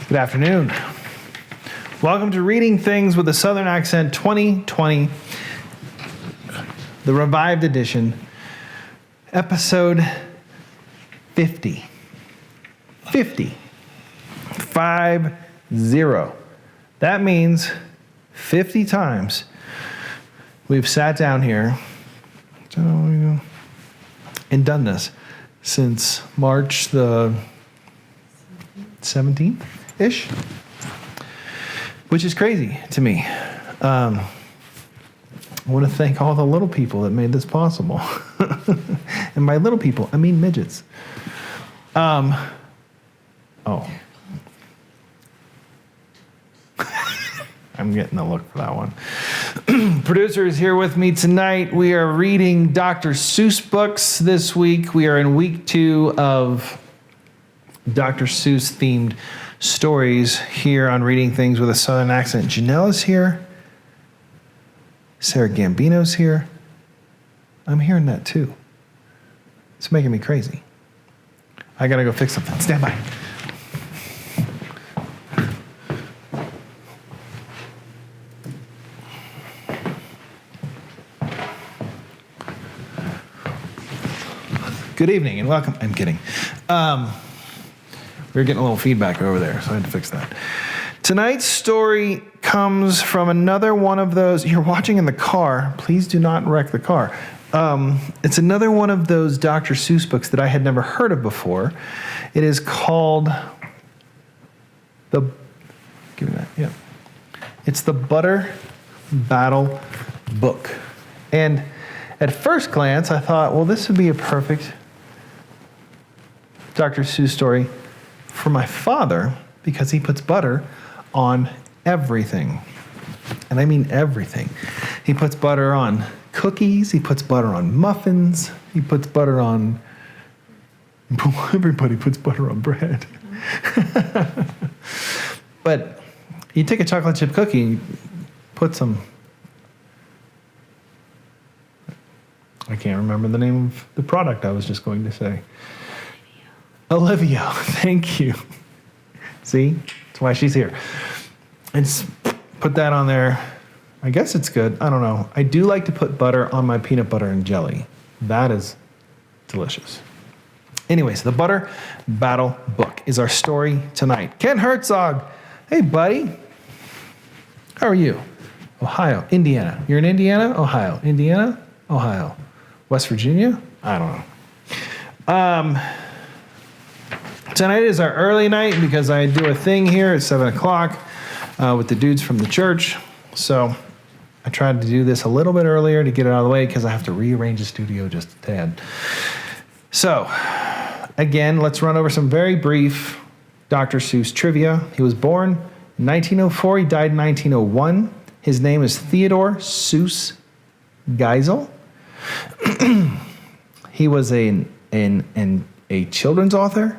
Good afternoon. Welcome to Reading Things with a Southern Accent 2020, the revived edition, episode 50. 50. 50. That means 50 times we've sat down here and done this since March the 17th-ish, which is crazy to me. I want to thank all the little people that made this possible. And by little people, I mean midgets. I'm getting a look for that one. Producer is here with me tonight. We are reading Dr. Seuss books this week. We are in week 2 of Dr. Seuss themed stories here on Reading Things with a Southern Accent. Janelle's here. Sarah Gambino's here. I'm hearing that too. It's making me crazy. I gotta go fix something. Stand by. Good evening and welcome. I'm kidding. We were getting a little feedback over there, so I had to fix that. Tonight's story comes from another one of those. You're watching in the car. Please do not wreck the car. It's another one of those Dr. Seuss books that I had never heard of before. It is called Give me that. Yeah. It's the Butter Battle Book. And at first glance, I thought, well, this would be a perfect Dr. Seuss story for my father, because he puts butter on everything. And I mean everything. He puts butter on cookies. He puts butter on muffins. He puts butter on... Everybody puts butter on bread. But you take a chocolate chip cookie and you put some... I can't remember the name of the product I was just going to say. Olivia, thank you. See? That's why she's here. And put that on there. I guess it's good. I don't know. I do like to put butter on my peanut butter and jelly. That is delicious. Anyways, the Butter Battle Book is our story tonight. Ken Herzog. Hey, buddy. How are you? Ohio. Indiana. You're in Indiana? Ohio. Indiana? Ohio. West Virginia? I don't know. Tonight is our early night because I do a thing here at 7 o'clock with the dudes from the church. So I tried to do this a little bit earlier to get it out of the way because I have to rearrange the studio just a tad. So, again, let's run over some very brief Dr. Seuss trivia. He was born in 1904. He died in 1901. His name is Theodore Seuss Geisel. He was a children's author,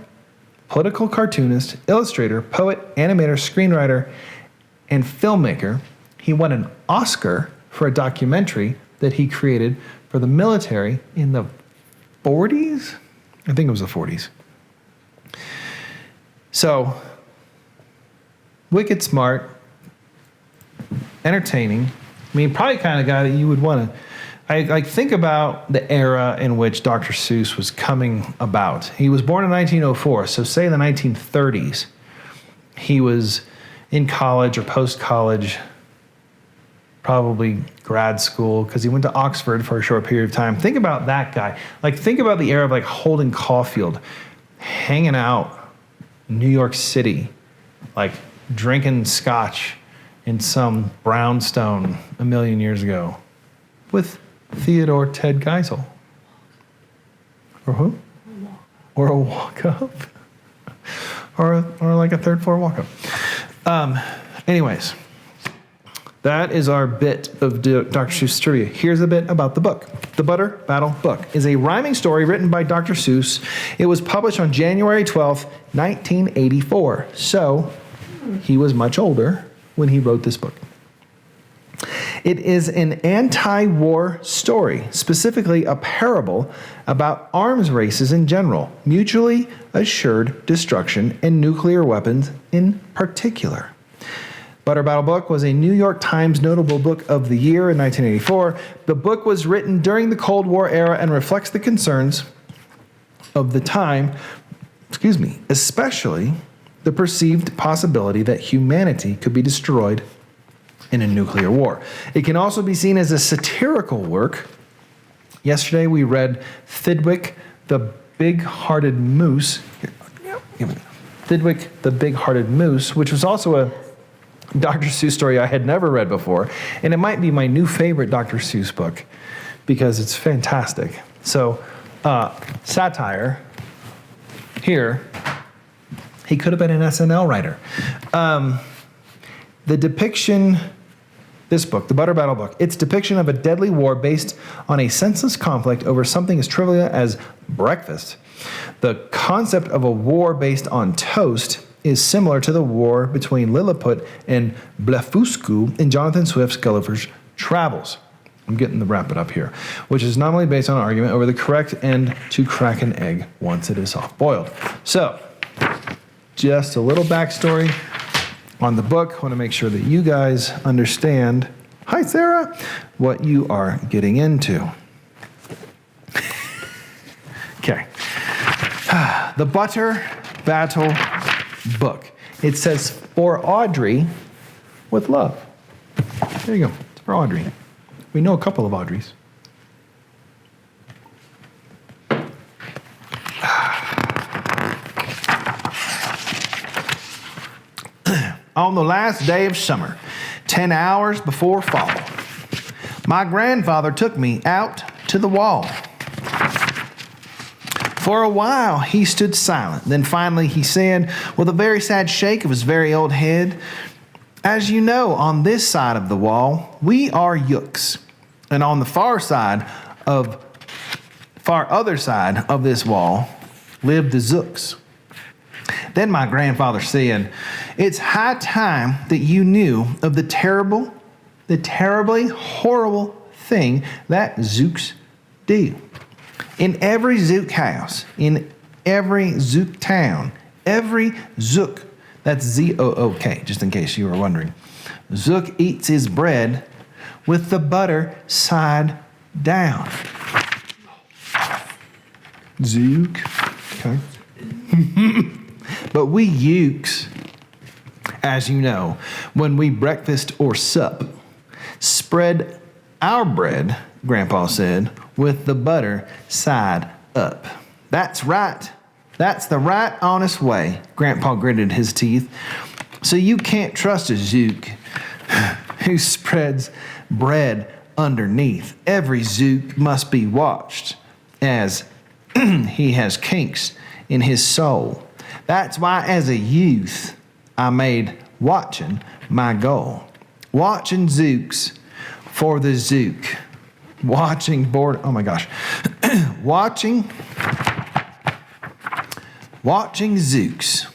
political cartoonist, illustrator, poet, animator, screenwriter, and filmmaker. He won an Oscar for a documentary that he created for the military in the 40s? I think it was the 40s. So, wicked smart, entertaining. I mean, probably kind of guy that you would want to... I think about the era in which Dr. Seuss was coming about. He was born in 1904, so say the 1930s. He was in college or post-college, probably grad school, because he went to Oxford for a short period of time. Think about that guy. Like, think about the era of like Holden Caulfield hanging out in New York City, like drinking scotch in some brownstone a million years ago with Theodore Ted Geisel. Or who? Or a walk-up. or like a third floor walk-up. Anyways, that is our bit of Dr. Seuss trivia. Here's a bit about the book. The Butter Battle Book is a rhyming story written by Dr. Seuss. It was published on January 12th, 1984. So he was much older when he wrote this book. It is an anti-war story, specifically a parable about arms races in general, mutually assured destruction, and nuclear weapons in particular. Butter Battle Book was a New York Times Notable Book of the Year in 1984. The book was written during the Cold War era and reflects the concerns of the time, especially the perceived possibility that humanity could be destroyed in a nuclear war. It can also be seen as a satirical work. Yesterday we read Thidwick the Big-Hearted Moose. Thidwick the Big-Hearted Moose, which was also a Dr. Seuss story I had never read before. And it might be my new favorite Dr. Seuss book because it's fantastic. So, satire here. He could have been an SNL writer. The depiction, this book, the Butter Battle Book, its depiction of a deadly war based on a senseless conflict over something as trivial as breakfast. The concept of a war based on toast is similar to the war between Lilliput and Blefuscu in Jonathan Swift's Gulliver's Travels. I'm getting the wrap it up here, which is normally based on an argument over the correct end to crack an egg once it is soft-boiled. So, just a little backstory on the book. I want to make sure that you guys understand, hi Sarah, what you are getting into. Okay. The Butter Battle Book. It says, for Audrey with love. There you go. It's for Audrey. We know a couple of Audreys. On the last day of summer, 10 hours before fall, my grandfather took me out to the wall. For a while, he stood silent. Then finally he said, with a very sad shake of his very old head, as you know, on this side of the wall, we are Yooks. And on the far other side of this wall lived the Zooks. Then my grandfather said, it's high time that you knew of the terribly horrible thing that Zooks do. In every Zook house, in every Zook town, every Zook, that's Z-O-O-K, just in case you were wondering, Zook eats his bread with the butter side down. Zook, okay. But we Ukes, as you know, when we breakfast or sup, spread our bread, Grandpa said, with the butter side up. That's right. That's the right honest way, Grandpa gritted his teeth. So you can't trust a Zook who spreads bread underneath. Every Zook must be watched, as he has kinks in his soul. That's why as a youth, I made watching my goal. Watching Zooks for the Zook. Watching Zooks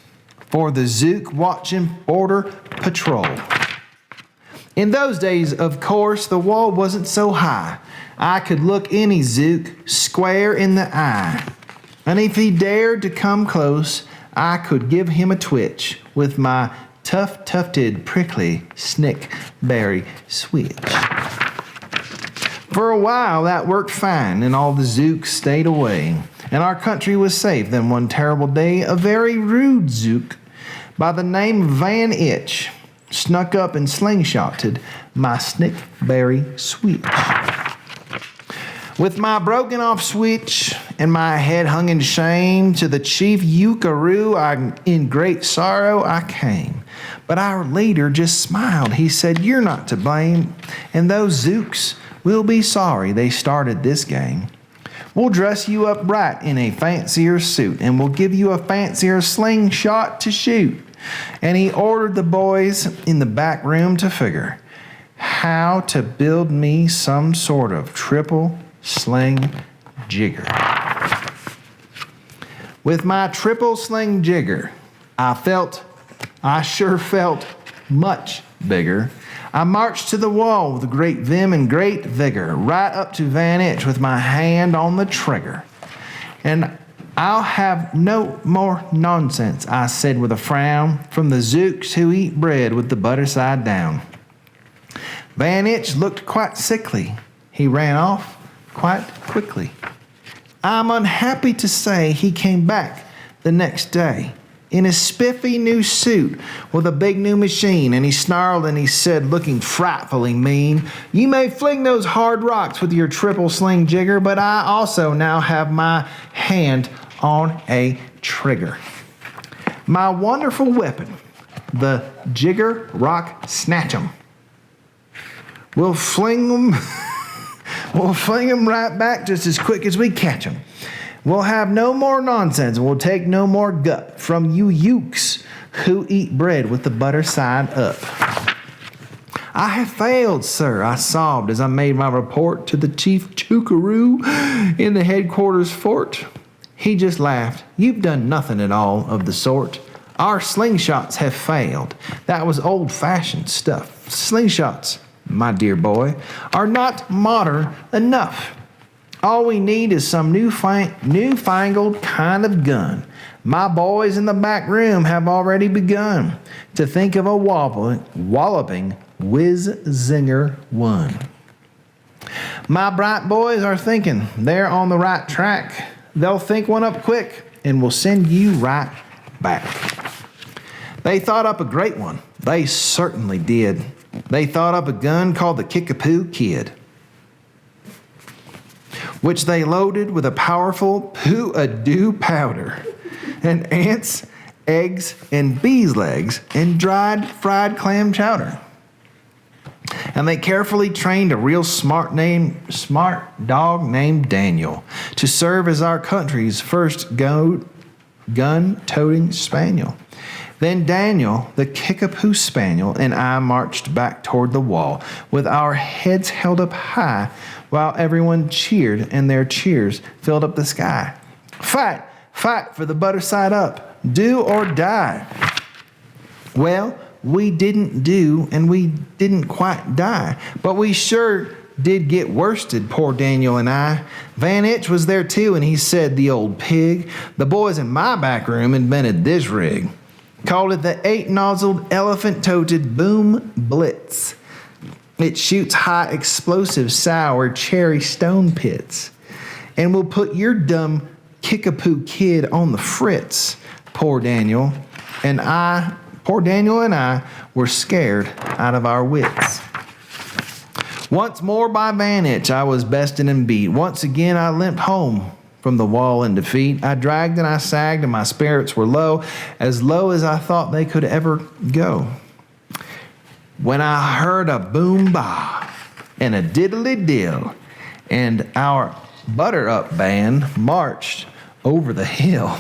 for the Zook watching Border Patrol. In those days, of course, the wall wasn't so high. I could look any Zook square in the eye. And if he dared to come close, I could give him a twitch with my tufted, prickly snickberry switch. For a while, that worked fine, and all the Zooks stayed away, and our country was safe. Then one terrible day, a very rude Zook by the name of Van Itch snuck up and slingshotted my snickberry switch. With my broken off switch and my head hung in shame, to the chief Yukaroo, in great sorrow I came. But our leader just smiled. He said, you're not to blame, and those Zooks will be sorry they started this game. We'll dress you up right in a fancier suit, and we'll give you a fancier slingshot to shoot. And he ordered the boys in the back room to figure how to build me some sort of triple sling jigger. With my triple sling jigger, I sure felt much bigger. I marched to the wall with great vim and great vigor, right up to Van Itch with my hand on the trigger. And I'll have no more nonsense, I said with a frown, from the Zooks who eat bread with the butter side down. Van Itch looked quite sickly. He ran off quite quickly. I'm unhappy to say he came back the next day in a spiffy new suit with a big new machine, and he snarled and he said, looking frightfully mean, "You may fling those hard rocks with your triple sling jigger, but I also now have my hand on a trigger. My wonderful weapon, the jigger rock snatch'em. We'll fling them right back just as quick as we catch 'em. We'll have no more nonsense, and we'll take no more gup from you ukes who eat bread with the butter side up." "I have failed, sir," I sobbed as I made my report to the chief chookaroo in the headquarters fort. He just laughed. "You've done nothing at all of the sort. Our slingshots have failed. That was old-fashioned stuff. Slingshots, my dear boy, are not modern enough. All we need is some newfangled kind of gun. My boys in the back room have already begun to think of a walloping whiz-zinger one. My bright boys are thinking they're on the right track. They'll think one up quick and will send you right back." They thought up a great one. They certainly did. They thought up a gun called the Kickapoo Kid, which they loaded with a powerful poo-a-doo powder and ants, eggs, and bees' legs and dried fried clam chowder. And they carefully trained a real smart dog named Daniel to serve as our country's first gun-toting spaniel. Then Daniel, the Kickapoo Spaniel, and I marched back toward the wall with our heads held up high while everyone cheered and their cheers filled up the sky. "Fight, fight for the butter side up, do or die." Well, we didn't do and we didn't quite die, but we sure did get worsted, poor Daniel and I. Van Itch was there too, and he said, "The old pig, the boys in my back room invented this rig. Called it the 8-nozzled elephant-toted Boom Blitz. It shoots high explosive sour cherry stone pits and will put your dumb Kickapoo Kid on the fritz." Poor Daniel and I were scared out of our wits. Once more by Van Itch I was bested and beat. Once again I limped home from the wall in defeat. I dragged and I sagged, and my spirits were low as I thought they could ever go, when I heard a boom-bah and a diddly-dill, and our butter-up band marched over the hill.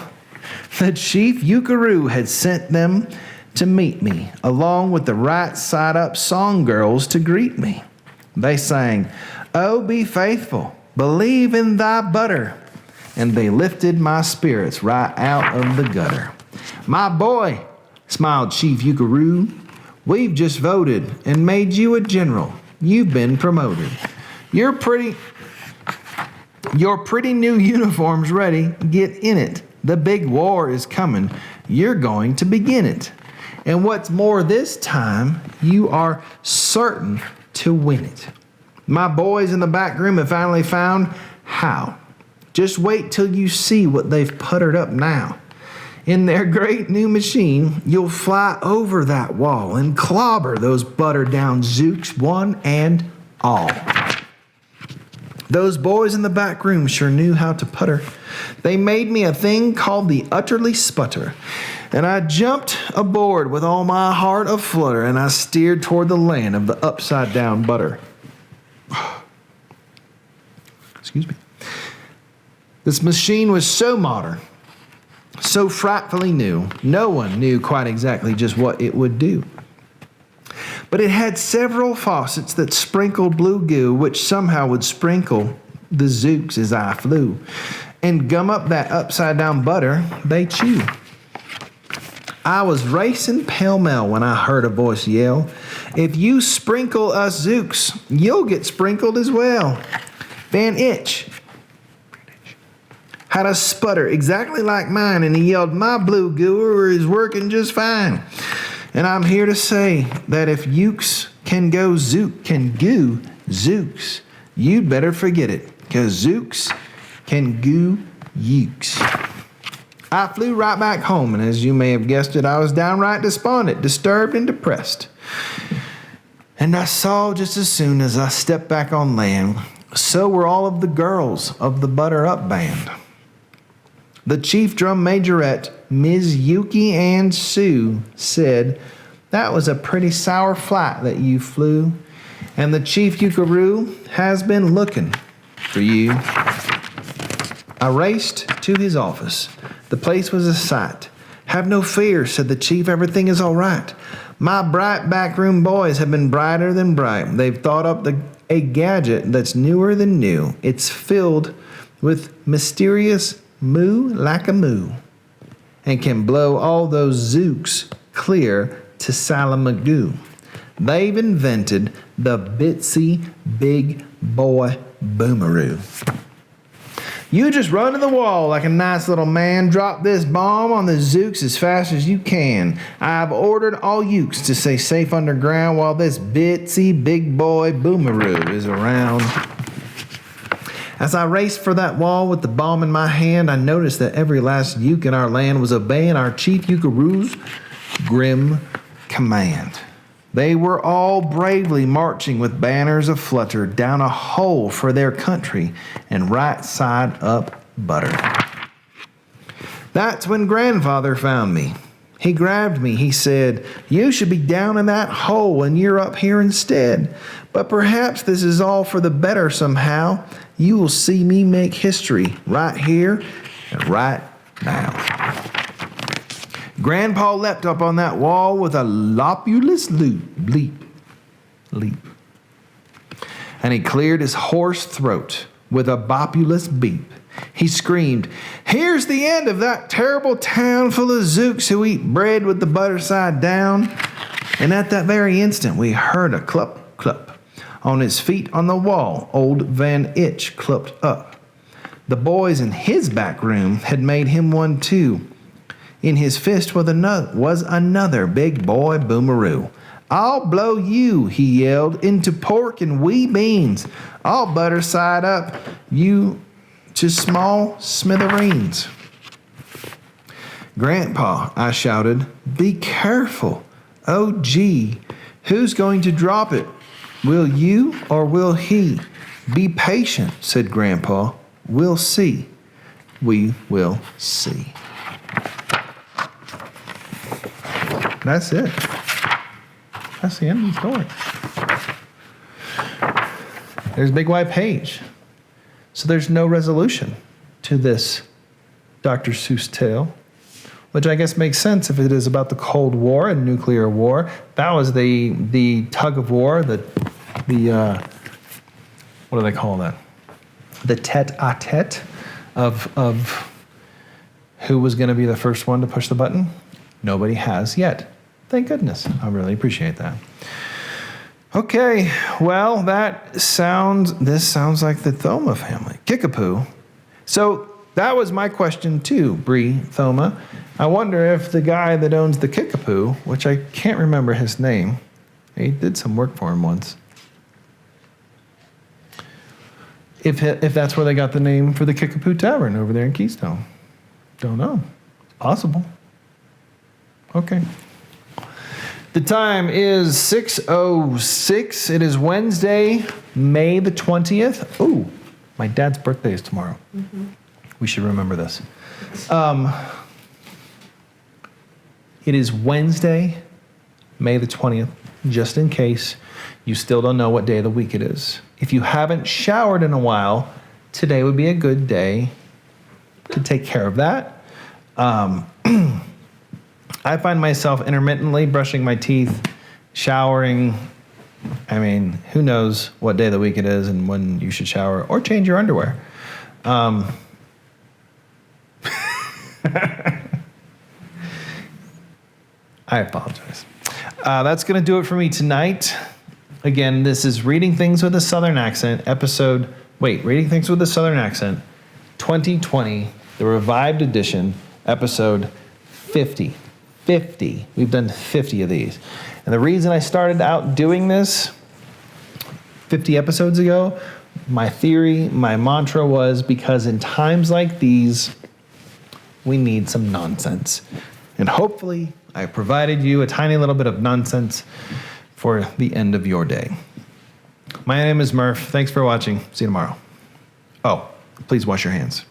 The chief Ukaroo had sent them to meet me, along with the right side up song girls to greet me. They sang, "Oh, be faithful, believe in thy butter," and they lifted my spirits right out of the gutter. "My boy," smiled Chief Ukaroo, "we've just voted and made you a general. You've been promoted. Your pretty new uniform's ready. Get in it. The big war is coming. You're going to begin it. And what's more, this time, you are certain to win it. My boys in the back room have finally found how. Just wait till you see what they've puttered up now. In their great new machine, you'll fly over that wall and clobber those buttered-down zooks one and all." Those boys in the back room sure knew how to putter. They made me a thing called the utterly sputter, and I jumped aboard with all my heart aflutter, and I steered toward the land of the upside-down butter. Excuse me. This machine was so modern, so frightfully new, no one knew quite exactly just what it would do. But it had several faucets that sprinkled blue goo, which somehow would sprinkle the zooks as I flew, and gum up that upside-down butter they chew. I was racing pell-mell when I heard a voice yell, If you sprinkle us Zooks, you'll get sprinkled as well. Van Itch had a sputter exactly like mine, and he yelled, my blue gooer is working just fine. And I'm here to say that if Ukes can go Zook can goo Zooks, you'd better forget it, because Zooks can goo Ukes. I flew right back home, and as you may have guessed it, I was downright despondent, disturbed, and depressed. And I saw just as soon as I stepped back on land, so were all of the girls of the Butter Up Band. The chief drum majorette, Ms. Yuki Ann Sue, said, that was a pretty sour flight that you flew, and the chief Yukaroo has been looking for you. I raced to his office. The place was a sight. Have no fear, said the chief, everything is all right. My bright backroom boys have been brighter than bright. They've thought up a gadget that's newer than new. It's filled with mysterious moo like a moo, and can blow all those Zooks clear to Salamagoo. They've invented the Bitsy Big Boy Boomeroo. You just run to the wall like a nice little man. Drop this bomb on the Zooks as fast as you can. I've ordered all Ukes to stay safe underground while this Bitsy Big Boy Boomeroo is around. As I raced for that wall with the bomb in my hand, I noticed that every last Uke in our land was obeying our chief Yukaroo's grim command. They were all bravely marching with banners aflutter down a hole for their country and right side up butter. That's when grandfather found me. He grabbed me. He said, you should be down in that hole and you're up here instead. But perhaps this is all for the better somehow. You will see me make history right here and right now. Grandpa leapt up on that wall with a lopulous leap. And he cleared his hoarse throat with a bopulous beep. He screamed, here's the end of that terrible town full of Zooks who eat bread with the butter side down. And at that very instant, we heard a clup, clup. On his feet on the wall, old Van Itch clumped up. The boys in his back room had made him one too. In his fist was another big boy boomeroo. I'll blow you, he yelled, into pork and wee beans. I'll butter side up you to small smithereens. Grandpa, I shouted, be careful. Oh, gee, who's going to drop it? Will you or will he? Be patient, said Grandpa. We'll see. We will see. That's it. That's the end of the story. There's a big white page. So there's no resolution to this Dr. Seuss tale, which I guess makes sense if it is about the Cold War and nuclear war. That was the tug of war, the what do they call that? The tete-a-tete of who was going to be the first one to push the button. Nobody has yet. Thank goodness. I really appreciate that. Okay, well, this sounds like the Thoma family. Kickapoo. So that was my question too, Bree Thoma. I wonder if the guy that owns the Kickapoo, which I can't remember his name, he did some work for him once. If that's where they got the name for the Kickapoo Tavern over there in Keystone. Don't know. It's possible. Okay. The time is 6:06. It is Wednesday, May the 20th. Oh, my dad's birthday is tomorrow. Mm-hmm. We should remember this. It is Wednesday, May the 20th, just in case you still don't know what day of the week it is. If you haven't showered in a while, today would be a good day to take care of that. I find myself intermittently brushing my teeth, showering. I mean, who knows what day of the week it is and when you should shower or change your underwear. I apologize. That's going to do it for me tonight. Again, this is Reading Things with a Southern Accent, Reading Things with a Southern Accent, 2020, the revived edition, episode 50. 50. We've done 50 of these. And the reason I started out doing this 50 episodes ago, my theory, my mantra was because in times like these, we need some nonsense. And hopefully, I provided you a tiny little bit of nonsense for the end of your day. My name is Murph. Thanks for watching. See you tomorrow. Oh, please wash your hands.